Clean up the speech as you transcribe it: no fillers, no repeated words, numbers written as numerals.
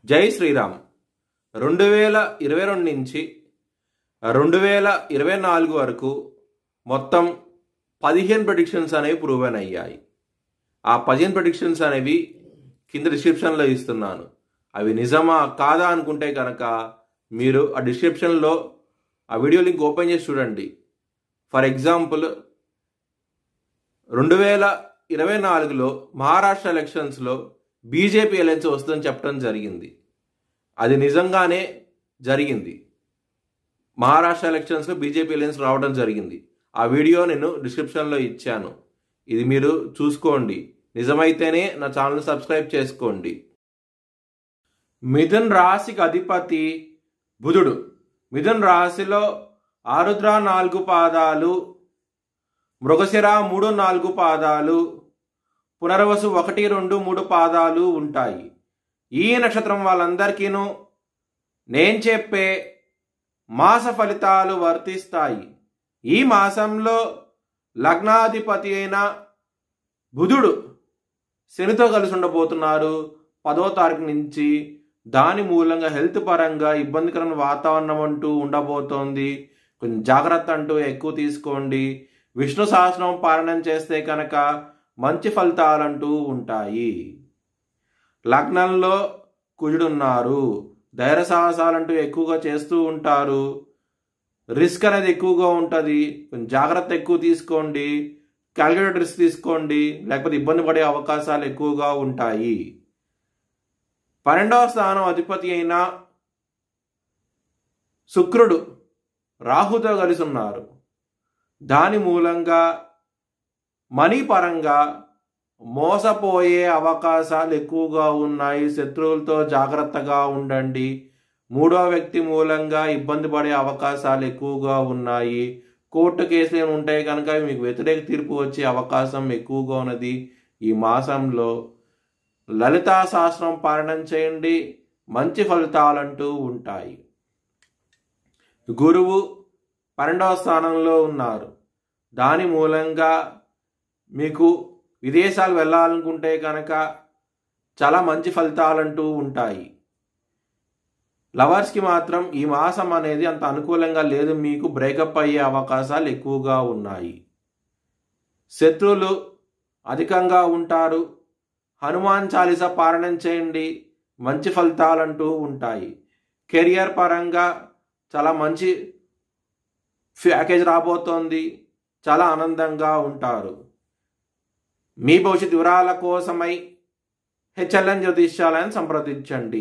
జై శ్రీరామ్. 2022 నుంచి 2024 వరకు మొత్తం 15 ప్రెడిక్షన్స్ అనేవి ప్రూవెన్ అయ్యాయి. ఆ 15 ప్రెడిక్షన్స్ అనేవి కింద డిస్క్రిప్షన్లో ఇస్తున్నాను. అవి నిజమా కాదా అనుకుంటే కనుక మీరు ఆ డిస్క్రిప్షన్లో ఆ వీడియో లింక్ ఓపెన్ చేసి చూడండి. ఫర్ ఎగ్జాంపుల్ 2024లో మహారాష్ట్ర ఎలక్షన్స్లో బీజేపీ అలయన్స్ వస్తుందని చెప్పడం జరిగింది. అది నిజంగానే జరిగింది. మహారాష్ట్ర ఎలక్షన్స్లో బీజేపీ అలయన్స్ రావడం జరిగింది. ఆ వీడియో నేను డిస్క్రిప్షన్లో ఇచ్చాను. ఇది మీరు చూసుకోండి. నిజమైతేనే నా ఛానల్ సబ్స్క్రైబ్ చేసుకోండి. మిథున్ రాశికి అధిపతి బుధుడు. మిథున్ రాశిలో ఆరుద్ర 4 పాదాలు, మృగశిర 3, 4 పాదాలు, పునర్వసు 1, 2, 3 పాదాలు ఉంటాయి. ఈ నక్షత్రం వాళ్ళందరికీను నేను చెప్పే మాస ఫలితాలు వర్తిస్తాయి. ఈ మాసంలో లగ్నాధిపతి అయిన బుధుడు శనితో కలిసి ఉండబోతున్నారు 10వ తారీఖు నుంచి. దాని మూలంగా హెల్త్ పరంగా ఇబ్బందికరమైన వాతావరణం అంటూ ఉండబోతోంది. కొంచెం జాగ్రత్త అంటూ ఎక్కువ తీసుకోండి. విష్ణు సహస్రనామం పారాయణం చేస్తే కనుక మంచి ఫలితాలంటూ ఉంటాయి. లగ్నంలో కుజుడున్నారు. ధైర్య సాహసాలంటూ ఎక్కువగా చేస్తూ ఉంటారు. రిస్క్ అనేది ఎక్కువగా ఉంటుంది. కొంచెం జాగ్రత్త ఎక్కువ తీసుకోండి. క్యాల్కులేటెడ్ రిస్క్ తీసుకోండి, లేకపోతే ఇబ్బంది పడే అవకాశాలు ఎక్కువగా ఉంటాయి. 12వ స్థానం అధిపతి అయిన శుక్రుడు రాహుతో కలిసి ఉన్నారు. దాని మూలంగా మనీ పరంగా మోసపోయే అవకాశాలు ఎక్కువగా ఉన్నాయి. శత్రువులతో జాగ్రత్తగా ఉండండి. 3వ వ్యక్తి మూలంగా ఇబ్బంది పడే అవకాశాలు ఎక్కువగా ఉన్నాయి. కోర్టు కేసులు ఉంటాయి కనుక మీకు వ్యతిరేక తీర్పు వచ్చే అవకాశం ఎక్కువగా ఉన్నది. ఈ మాసంలో లలితా సహస్రం పారాయణం చేయండి. మంచి ఫలితాలంటూ ఉంటాయి. గురువు 12వ స్థానంలో ఉన్నారు. దాని మూలంగా మీకు విదేశాలు వెళ్ళాలనుకుంటే కనుక చాలా మంచి ఫలితాలంటూ ఉంటాయి. లవర్స్కి మాత్రం ఈ మాసం అనేది అంత అనుకూలంగా లేదు. మీకు బ్రేకప్ అయ్యే అవకాశాలు ఎక్కువగా ఉన్నాయి. శత్రువులు అధికంగా ఉంటారు. హనుమాన్ చాలీసా పారాయణం చేయండి. మంచి ఫలితాలంటూ ఉంటాయి. కెరియర్ పరంగా చాలా మంచి ప్యాకేజ్ రాబోతోంది. చాలా ఆనందంగా ఉంటారు. మీ భవిష్యత్ వివరాల కోసమై హెచ్ఎల్ఎన్ జ్యోతిష్యాలయాన్ని సంప్రదించండి.